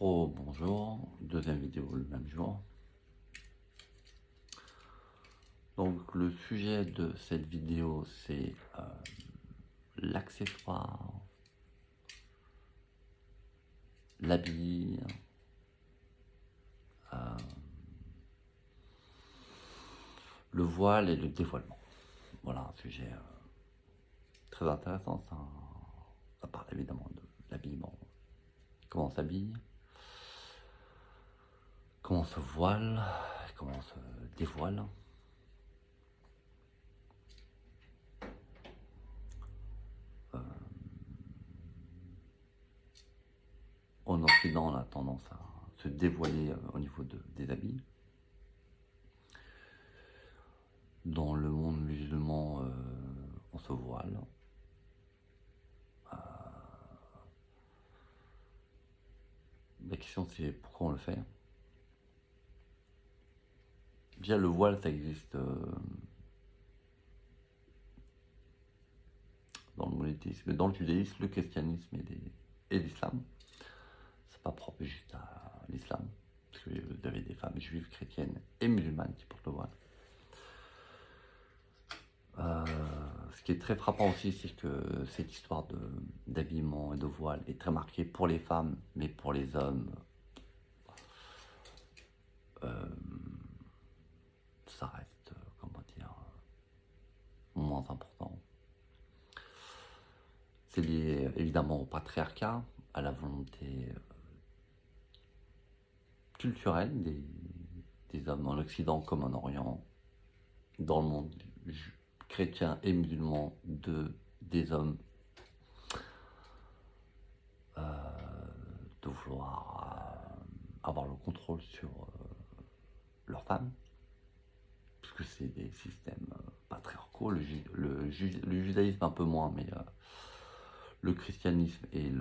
Bonjour, deuxième vidéo le même jour. Donc le sujet de cette vidéo c'est l'accessoire, l'habit, le voile et le dévoilement. Voilà un sujet très intéressant, ça parle évidemment de l'habillement, comment on s'habille, comment on se voile, comment on se dévoile. En Occident, on a tendance à se dévoiler au niveau des habits. Dans le monde musulman, on se voile. La question c'est pourquoi on le fait. Déjà le voile ça existe dans le monothéisme, dans le judaïsme, le christianisme et l'islam. C'est pas propre juste à l'islam, parce que vous avez des femmes juives, chrétiennes et musulmanes qui portent le voile. Ce qui est très frappant aussi, c'est que cette histoire d'habillement et de voile est très marquée pour les femmes, mais pour les hommes, ça reste, comment dire, moins important. C'est lié évidemment au patriarcat, à la volonté culturelle des hommes en Occident comme en Orient, dans le monde chrétien et musulman, des hommes de vouloir avoir le contrôle sur leurs femmes, puisque c'est des systèmes patriarcaux, le judaïsme un peu moins, mais le christianisme et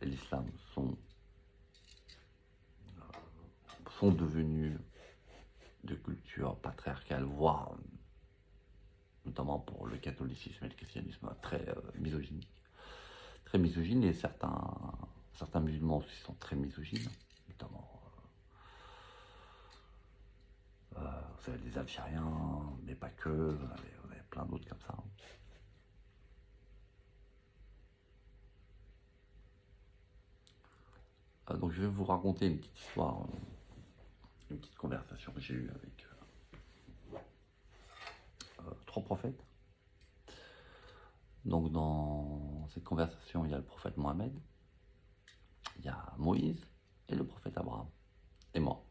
l'islam sont devenus de culture patriarcale, voire notamment pour le catholicisme et le christianisme très misogynique. Très misogyne, et certains musulmans aussi sont très misogynes, notamment vous avez des Algériens, mais pas que, vous avez plein d'autres comme ça. Donc je vais vous raconter une petite histoire, une petite conversation que j'ai eue avec trois prophètes. Donc dans cette conversation, il y a le prophète Mohammed, il y a Moïse et le prophète Abraham, et moi.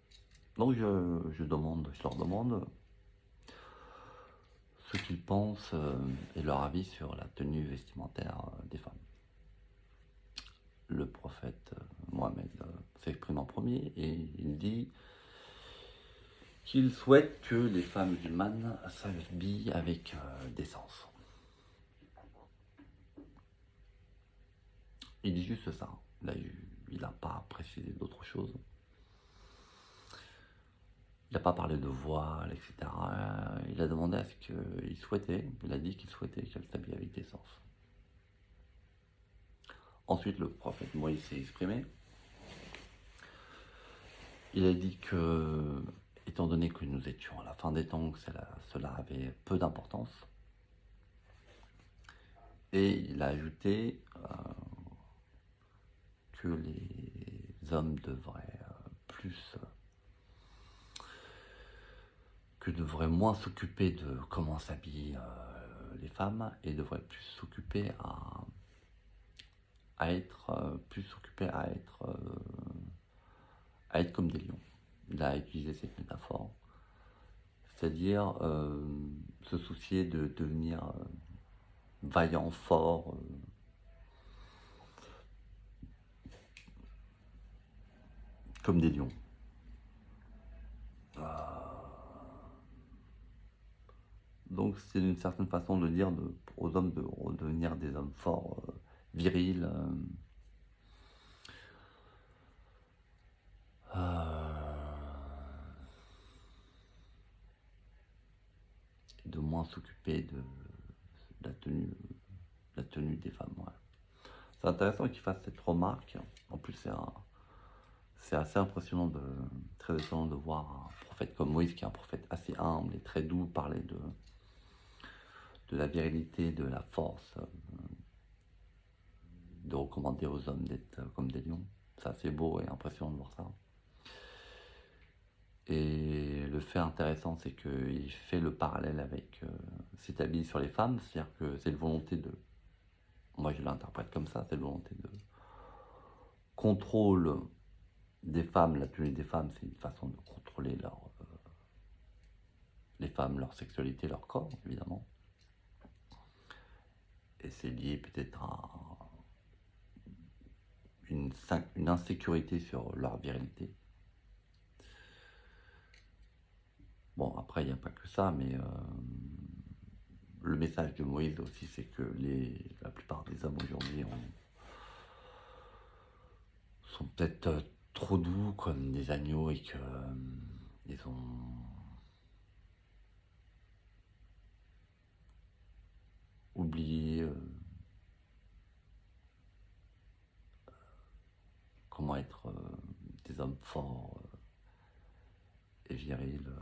Donc je leur demande ce qu'ils pensent et leur avis sur la tenue vestimentaire des femmes. Le prophète Mohammed s'exprime en premier et il dit qu'il souhaite que les femmes musulmanes s'habillent avec décence. Il dit juste ça. Là, il n'a pas précisé d'autre chose. Il n'a pas parlé de voile, etc. Il a demandé à ce qu'il souhaitait, il a dit qu'il souhaitait qu'elle s'habille avec décence. Ensuite, le prophète Moïse s'est exprimé. Il a dit que, étant donné que nous étions à la fin des temps, que cela avait peu d'importance. Et il a ajouté que les hommes devraient devraient moins s'occuper de comment s'habillent les femmes et devraient plus s'occuper à être comme des lions. Il a utilisé cette métaphore, c'est-à-dire se soucier de devenir vaillant, fort, comme des lions. Donc c'est une certaine façon de dire aux hommes de redevenir des hommes forts, virils, et de moins s'occuper de la tenue des femmes. Ouais. C'est intéressant qu'il fasse cette remarque. En plus, c'est c'est assez impressionnant très étonnant de voir un prophète comme Moïse, qui est un prophète assez humble et très doux, parler de la virilité, de la force, de recommander aux hommes d'être comme des lions. C'est assez beau et impressionnant de voir ça. Et le fait intéressant, c'est qu'il fait le parallèle avec, s'établit sur les femmes, c'est-à-dire que c'est une volonté de, moi je l'interprète comme ça, c'est une volonté de contrôle des femmes. La tenue des femmes, c'est une façon de contrôler les femmes, leur sexualité, leur corps, évidemment. Et c'est lié peut-être à une insécurité sur leur virilité. Bon, après, il n'y a pas que ça, mais le message de Moïse aussi, c'est que la plupart des hommes aujourd'hui sont peut-être trop doux comme des agneaux et que ils ont oublié comment être des hommes forts et virils,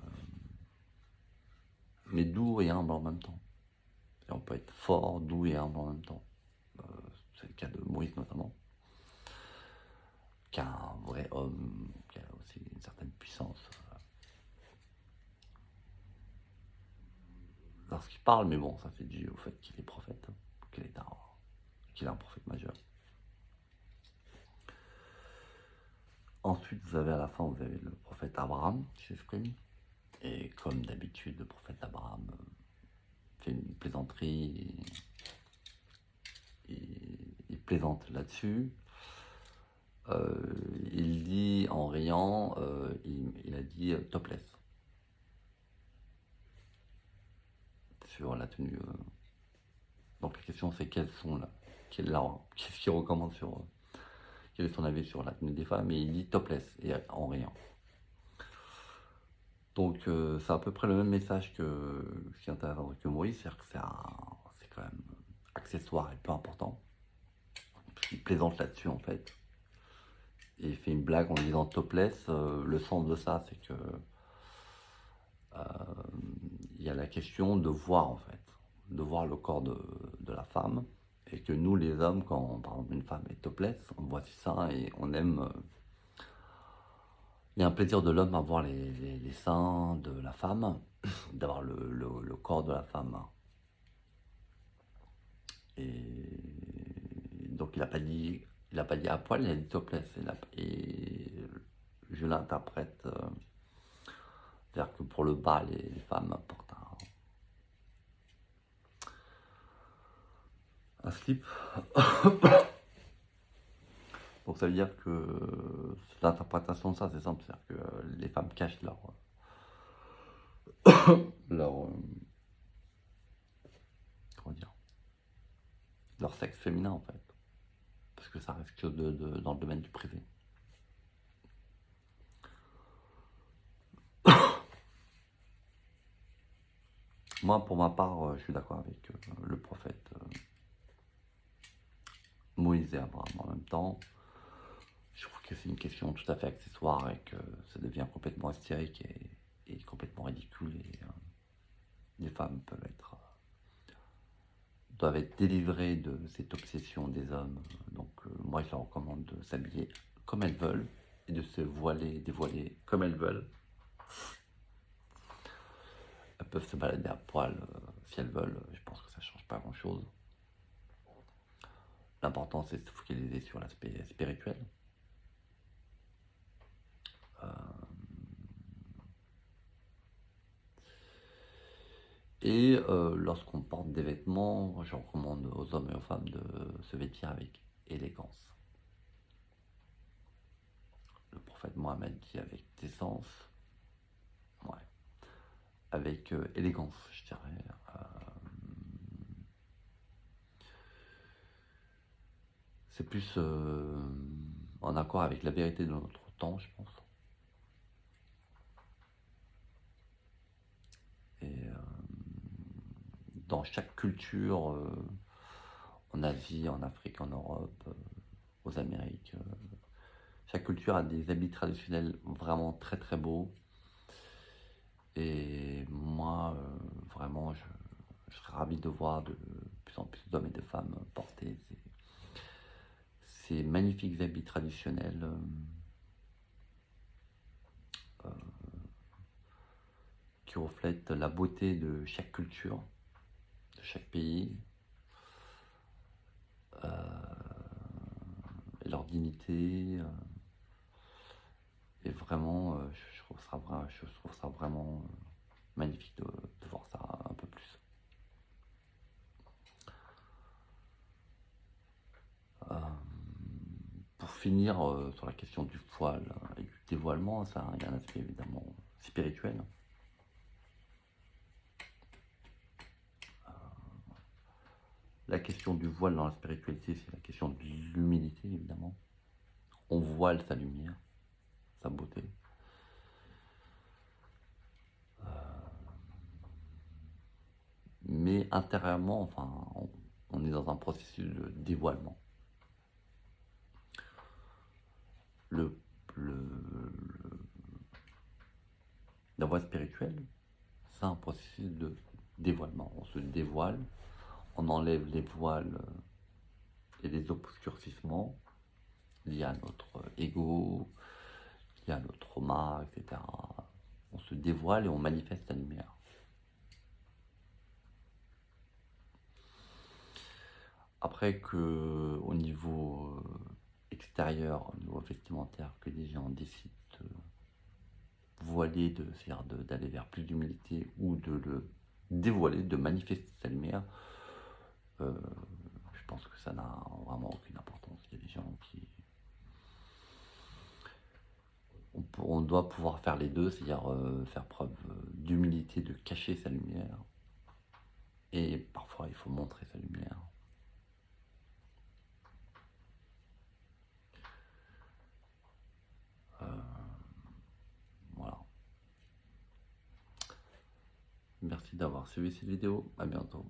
mais doux et humbles en même temps. Et on peut être fort, doux et humble en même temps. C'est le cas de Moïse notamment, qui est un vrai homme, qui a aussi une certaine puissance lorsqu'il parle, mais bon, ça c'est dû au fait qu'il est prophète, qu'il est un prophète majeur. Ensuite, vous avez à la fin, vous avez le prophète Abraham qui s'exprime. Et comme d'habitude, le prophète Abraham fait une plaisanterie, il plaisante là-dessus. Il dit en riant, il a dit topless sur la tenue. Donc la question c'est qu'est-ce qu'il recommande sur, quel est son avis sur la tenue des femmes, et il dit topless et en riant. Donc c'est à peu près le même message ce qui est intéressant que Moïse, c'est-à-dire que c'est quand même accessoire et peu important. Il plaisante là-dessus en fait. Et il fait une blague en disant topless. Le sens de ça, c'est que il y a la question de voir en fait, de voir le corps de la femme. Et que nous les hommes, quand par exemple une femme est topless, on voit ça et on aime. Il y a un plaisir de l'homme à voir les seins de la femme, d'avoir le corps de la femme. Et donc il n'a pas dit à poil, il a dit topless. Et je l'interprète, c'est-à-dire que pour le bas, les femmes portent un slip. Donc ça veut dire que l'interprétation de ça, c'est simple, c'est-à-dire que les femmes cachent leur comment dire, leur sexe féminin en fait, parce que ça reste que dans le domaine du privé. Moi, pour ma part, je suis d'accord avec le prophète Moïse et Abraham en même temps. Je trouve que c'est une question tout à fait accessoire et que ça devient complètement hystérique et complètement ridicule. Et les femmes doivent être délivrées de cette obsession des hommes. Donc moi, je leur recommande de s'habiller comme elles veulent et de se dévoiler comme elles veulent. Elles peuvent se balader à poil si elles veulent. Je pense que ça ne change pas grand-chose. L'important, c'est de se focaliser sur l'aspect spirituel. Et lorsqu'on porte des vêtements, je recommande aux hommes et aux femmes de se vêtir avec élégance. Le prophète Mohammed dit avec décence, ouais, avec élégance, je dirais. C'est plus en accord avec la vérité de notre temps, je pense. Et dans chaque culture, en Asie, en Afrique, en Europe, aux Amériques, Chaque culture a des habits traditionnels vraiment très très beaux. Et moi, vraiment, je serais ravi de voir de plus en plus d'hommes et de femmes porter ces magnifiques habits traditionnels qui reflètent la beauté de chaque culture, de chaque pays, et leur dignité. Et vraiment, je trouve ça vraiment magnifique de voir ça un peu plus. Pour finir sur la question du voile et du dévoilement, ça, il y a un aspect évidemment spirituel. La question du voile dans la spiritualité, c'est la question de l'humilité, évidemment. On voile sa lumière, sa beauté. Mais intérieurement, enfin, on est dans un processus de dévoilement. Le, la voie spirituelle, c'est un processus de dévoilement. On se dévoile, on enlève les voiles et les obscurcissements liés à notre ego, liés à notre trauma, etc. On se dévoile et on manifeste la lumière. Après que au niveau extérieur, au niveau vestimentaire, que les gens décident de voiler, c'est-à-dire d'aller vers plus d'humilité ou de le dévoiler, de manifester sa lumière, je pense que ça n'a vraiment aucune importance. Il y a des gens qui... On doit pouvoir faire les deux, c'est-à-dire faire preuve d'humilité, de cacher sa lumière, et parfois il faut montrer sa lumière. Voilà. Merci d'avoir suivi cette vidéo. À bientôt.